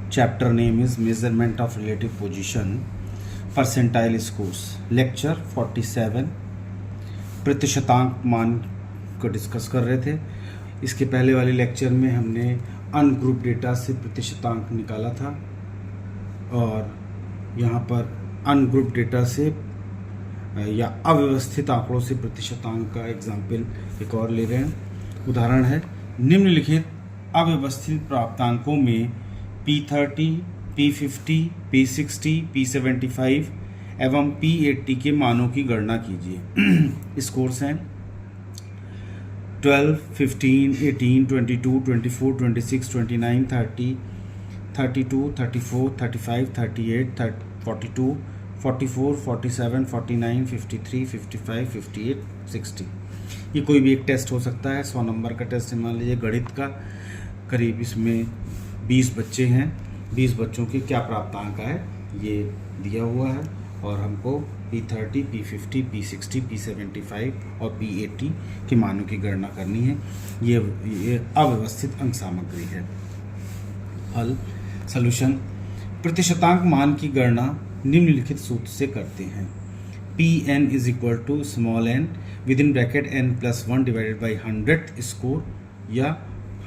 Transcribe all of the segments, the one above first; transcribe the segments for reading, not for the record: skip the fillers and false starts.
Chapter name is Measurement of Relative Position, Percentile Scores. Lecture 47. प्रतिशतांक मान को discuss कर रहे थे। इसके पहले वाले लेक्चर में हमने अनग्रुप डेटा से प्रतिशतांक निकाला था और यहाँ पर अनग्रुप डेटा से या अव्यवस्थित आंकड़ों से प्रतिशतांक का एग्जाम्पल एक और ले रहे हैं। उदाहरण है, निम्नलिखित अव्यवस्थित प्राप्तांकों में P30, P50, P60, P75 एवं P80 के मानों की गणना कीजिए। स्कोर्स हैं 12, 15, 18, 22, 24, 26, 29, 30, 32, 34, 35, 38, 42, 44, 47, 49, 53, 55, 58, 60। ये कोई भी एक टेस्ट हो सकता है। 100 नंबर का टेस्ट मान लीजिए गणित का। करीब इसमें 20 बच्चे हैं। 20 बच्चों के क्या प्राप्तांक है ये दिया हुआ है और हमको P30, P50, P60, P75 और P80 के मानों की गणना करनी है। ये अव्यवस्थित अंक सामग्री है। हल सॉल्यूशन। प्रतिशतांक मान की गणना निम्नलिखित सूत्र से करते हैं। Pn is equal to small n with in bracket n+1 divided by 100th score या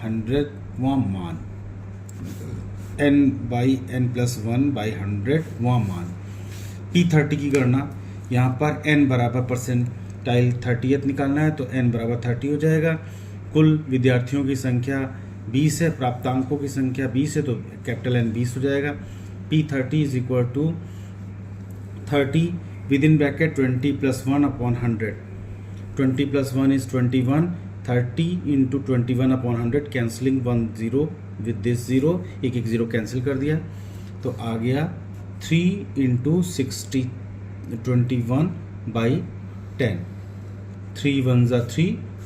100वां मान, n/n+1/100वां मान। P30 की गणना, यहाँ पर n बराबर परसेंटाइल 30th निकालना है तो n बराबर 30 हो जाएगा। कुल विद्यार्थियों की संख्या 20 है, प्राप्तांकों की संख्या 20 है तो कैपिटल N 20 हो जाएगा। P30 is equal to 30 with in bracket 20+1/100। 20+1 is 21, 30 into 21/100 cancelling 1 0 with this 0, एक 0 कैंसिल कर दिया तो आ गया 3 इंटू 60 21/10। 3 1 3,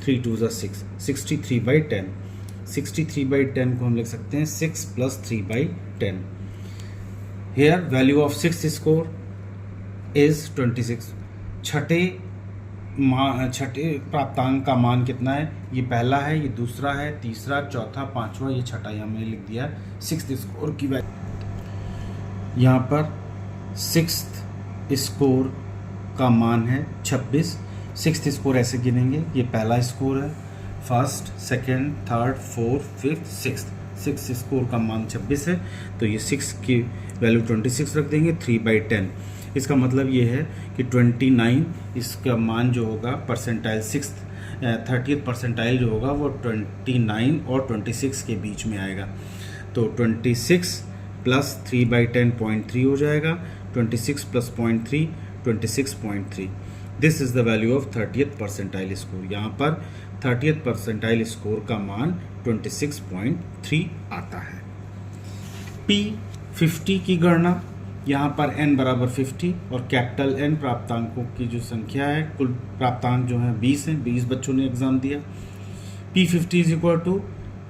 3 2 6, 63/10। 63/10 को हम लिख सकते हैं 6 + 3/10। Here value of sixth score is 26। छठे प्राप्तांक का मान कितना है? ये पहला है, ये दूसरा है, तीसरा, चौथा, पांचवा, ये छठा। यहाँ मैंने लिख दिया सिक्स्थ स्कोर की वैल्यू। यहाँ पर सिक्स्थ स्कोर का मान है 26। सिक्स्थ स्कोर ऐसे गिनेंगे, ये पहला स्कोर है, first, second, third, fourth, fifth, sixth. Six score का मान 26 है तो ये 6 की वैल्यू 26 रख देंगे 3/10। इसका मतलब ये है कि 29 इसका मान जो होगा परसेंटाइल 30th परसेंटाइल जो होगा वो 29 और 26 के बीच में आएगा। तो 26 + 3/10 0.3 हो जाएगा। 26 + 0.3 26.3। This is the value of 30th percentile score. यहाँ पर 30th परसेंटाइल स्कोर का मान 26.3 आता है। P50 की गणना, यहाँ पर n बराबर 50 और कैपिटल N प्राप्तांकों की जो संख्या है, कुल प्राप्तांक जो है 20 हैं। 20 बच्चों ने एग्जाम दिया। P50 is equal to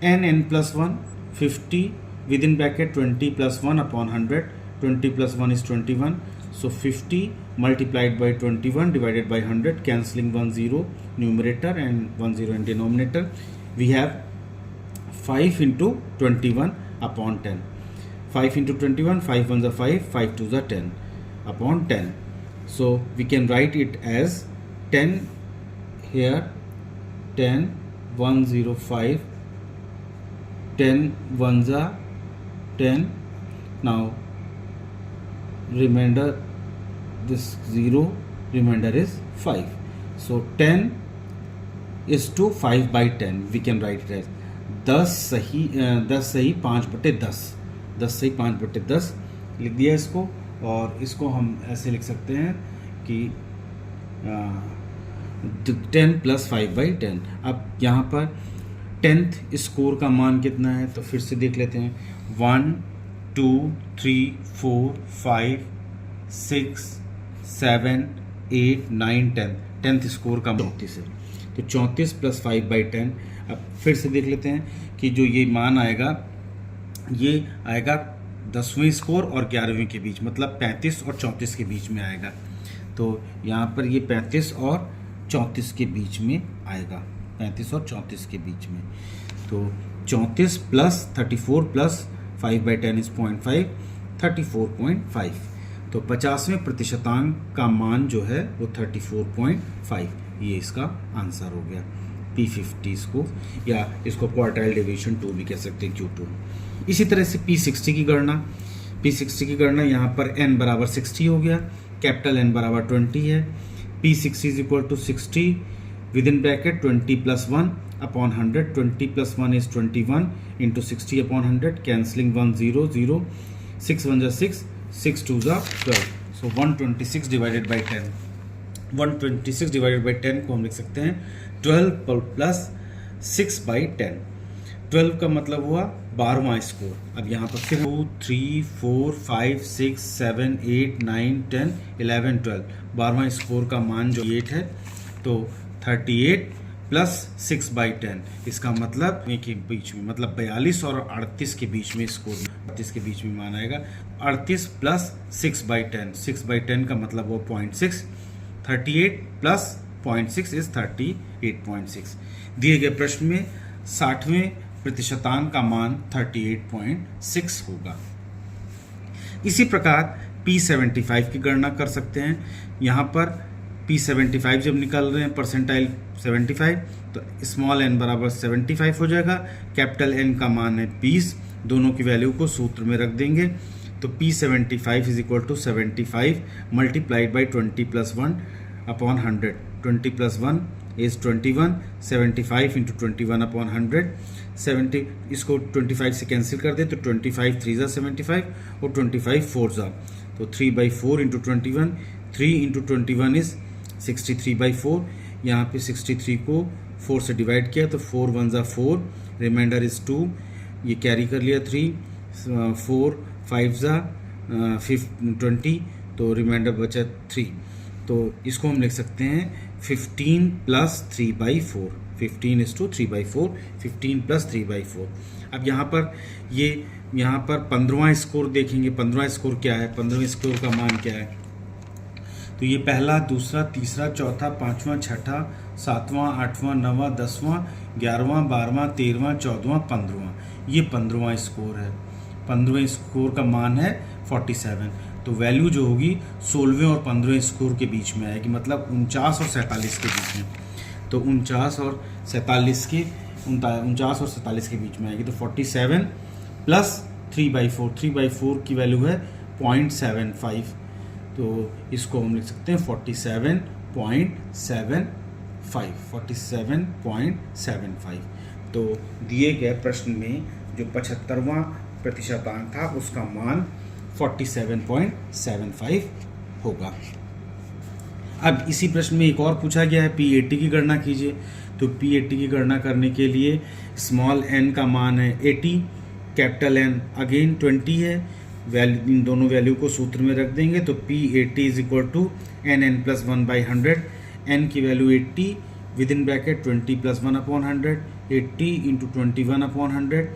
n+1 50 with in bracket 20+1/100। 20+1 is 21 so 50 multiplied by 21 divided by 100 cancelling 1 0 numerator and 1 0 in denominator. We have 5 into 21/10. 5 into 21, 5 1s are 5, 5 2s are 10 upon 10. So we can write it as 10 here, 10 105, 10 1s are 10. Now remainder this 0, remainder is 5. So 10 is to 5/10. We can write it as 10 सही 5/10। 10 सही 5/10 लिख दिया इसको। और इसको हम ऐसे लिख सकते हैं कि 10 + 5/10। अब यहाँ पर 10th स्कोर का मान कितना है तो फिर से देख लेते हैं। 1 2 3 4 5 6 7 8 9 10। 10th स्कोर का 34 है तो 34 + 5/10। अब फिर से देख लेते हैं कि जो ये मान आएगा ये आएगा 10वें स्कोर और 11वें के बीच, मतलब 35 और 34 के बीच में आएगा। तो यहाँ पर ये 35 और 34 के बीच में आएगा। 35 और 34 के बीच में तो 34 + 34 + 5/10 इज 0.5, 34.5। तो 50वें प्रतिशतांक का मान जो है वो 34.5, ये इसका आंसर हो गया। P50 इसको, या इसको क्वार्टाइल डेविएशन 2 भी कह सकते हैं, Q2। इसी तरह से P60 की गणना यहाँ पर n बराबर 60 हो गया, कैपिटल N बराबर 20 है। P60 is equal to 60 with in bracket 20 + 1 upon 100, 20 + 1 is 21 into 60 upon 100, cancelling 1 0 0, 6 1 6, 6 2 12, so 126 divided by 10। 126 divided by 10 को हम लिख सकते हैं 12 प्लस 6/10। 12 का मतलब हुआ 12वां स्कोर। अब यहाँ पर फिर 2 3 4 5 6 7 8 9 10 11 12, 12वां स्कोर का मान जो 8 है, तो 38 प्लस 6/10, इसका मतलब के बीच में, मतलब 42 और 38 के बीच में स्कोर, 38 के बीच में मान आएगा। 38 प्लस 6/10, 6/10 का मतलब वो 0.6, 38 प्लस 0.6 इज 38.6। दिए गए प्रश्न में 60वें प्रतिशतांक का मान 38.6 होगा। इसी प्रकार P75 की गणना कर सकते हैं। यहाँ पर P75 जब निकाल रहे हैं परसेंटाइल 75, तो स्मॉल n बराबर 75 हो जाएगा, कैपिटल N का मान है 20, दोनों की वैल्यू को सूत्र में रख देंगे। तो P75 is equal to 75 multiplied by 20 + 1 upon 100, 20 + 1 is 21, 75 into 21 upon 100, 70, इसको 25 से कैंसिल कर दे तो 25 3 ज़ा 75 और 25 4 ज़ा, तो 3/4 इंटू 21, 3 इंटू 21 इज 63/4। यहाँ पे 63 को 4 से डिवाइड किया तो 4 1 ज़ा 4, रिमाइंडर इज 2, ये कैरी कर लिया 3, 4 5 ज़ा 20, तो रिमाइंडर बचा 3। तो इसको हम लिख सकते हैं 15 प्लस 3/4, 15 इज टू 3/4, 15 प्लस 3/4। अब यहाँ पर 15वां स्कोर देखेंगे। 15वां स्कोर क्या है, 15वें स्कोर का मान क्या है, तो ये पहला, दूसरा, तीसरा, चौथा, 5वां, 6ठा, 7वां, 8वां, 9वां, 10वां, 11वां, 12वां, 13वां, 14वां, 15वां, ये 15वां स्कोर है। 15वें स्कोर का मान है 47, तो वैल्यू जो होगी 16वें और 15वें स्कोर के बीच में आएगी, मतलब 49 और 47 के बीच में। तो 49 और 47 के बीच में आएगी। तो 47 प्लस 3/4, 3/4 की वैल्यू है 0.75, तो इसको हम लिख सकते हैं 47.75। तो दिए गए प्रश्न में जो 75वां प्रतिशतांक था उसका मान 47.75 होगा। अब इसी प्रश्न में एक और पूछा गया है, P80 की गणना कीजिए। तो P80 की गणना करने के लिए स्मॉल n का मान है 80, कैपिटल N अगेन 20 है, इन दोनों वैल्यू को सूत्र में रख देंगे। तो P80 is equal to nn + 1/100, n की value 80 with in bracket 20 + 1 upon 100, 80 into 21 upon 100,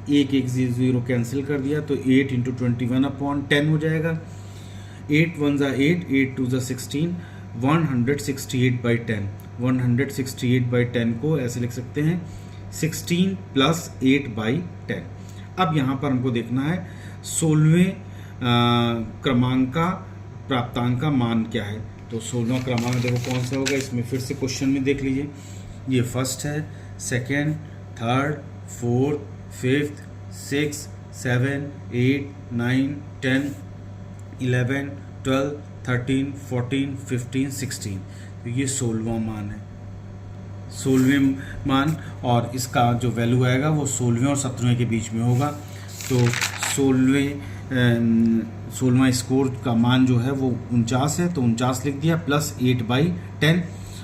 1 1 0 cancel कर दिया तो 8 इंटू 21 अपॉन 10 हो जाएगा। 8 1 ज़ा 8, 8 2 ज़ा 16, 168/10। 168/10 को ऐसे लिख सकते हैं 16 प्लस 8/10। अब यहाँ पर हमको देखना है 16वें क्रमांक का प्राप्तांक का मान क्या है। तो 16वां क्रमांक देखो कौन सा होगा, इसमें फिर से क्वेश्चन में देख लीजिए। ये फर्स्ट है, सेकेंड, थर्ड, फोर्थ, फिफ्थ, 6 7 8 9 10 11 12 13 14 15 16, तो ये 16वां मान है, 16वें मान, और इसका जो वैल्यू आएगा वो 16वें और 17वें के बीच में होगा। तो 16वां स्कोर का मान जो है वो 49 है, तो 49 लिख दिया, प्लस 8/10,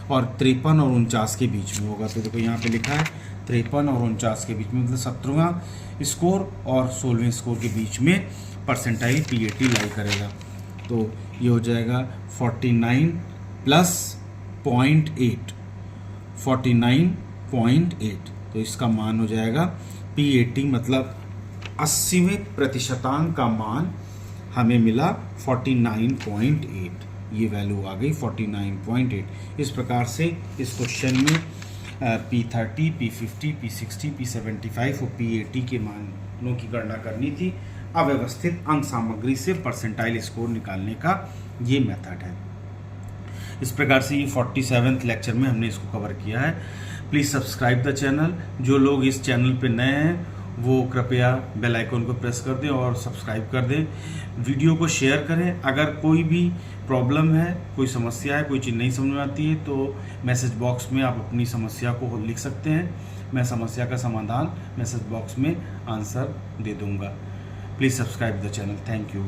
और 53 और 49 के बीच में होगा। तो देखो यहाँ पे लिखा है 53 और 49 के बीच में, मतलब 17वां स्कोर और 16वें स्कोर के बीच में परसेंटाइल P80 लाई करेगा। तो ये हो जाएगा 49 प्लस 0.8, 49.8, तो इसका मान हो जाएगा P80, मतलब 80वें प्रतिशतांक का मान हमें मिला 49.8, ये वैल्यू आ गई 49.8। इस प्रकार से इस क्वेश्चन में P30, P50, P60, P75 और P80 के मान नो की गणना करनी थी। अव्यवस्थित अंक सामग्री से परसेंटाइल स्कोर निकालने का ये मेथड है। इस प्रकार से ये 47वें लेक्चर में हमने इसको कवर किया है। Please subscribe the channel. जो लोग इस चैनल पे नए हैं वो कृपया बेल आइकन को प्रेस कर दें और सब्सक्राइब कर दें। वीडियो को शेयर करें। अगर कोई भी प्रॉब्लम है, कोई समस्या है, कोई चीज़ नहीं समझ में आती है तो मैसेज बॉक्स में आप अपनी समस्या को लिख सकते हैं। मैं समस्या का समाधान मैसेज बॉक्स में आंसर दे दूंगा। Please subscribe the channel. Thank you.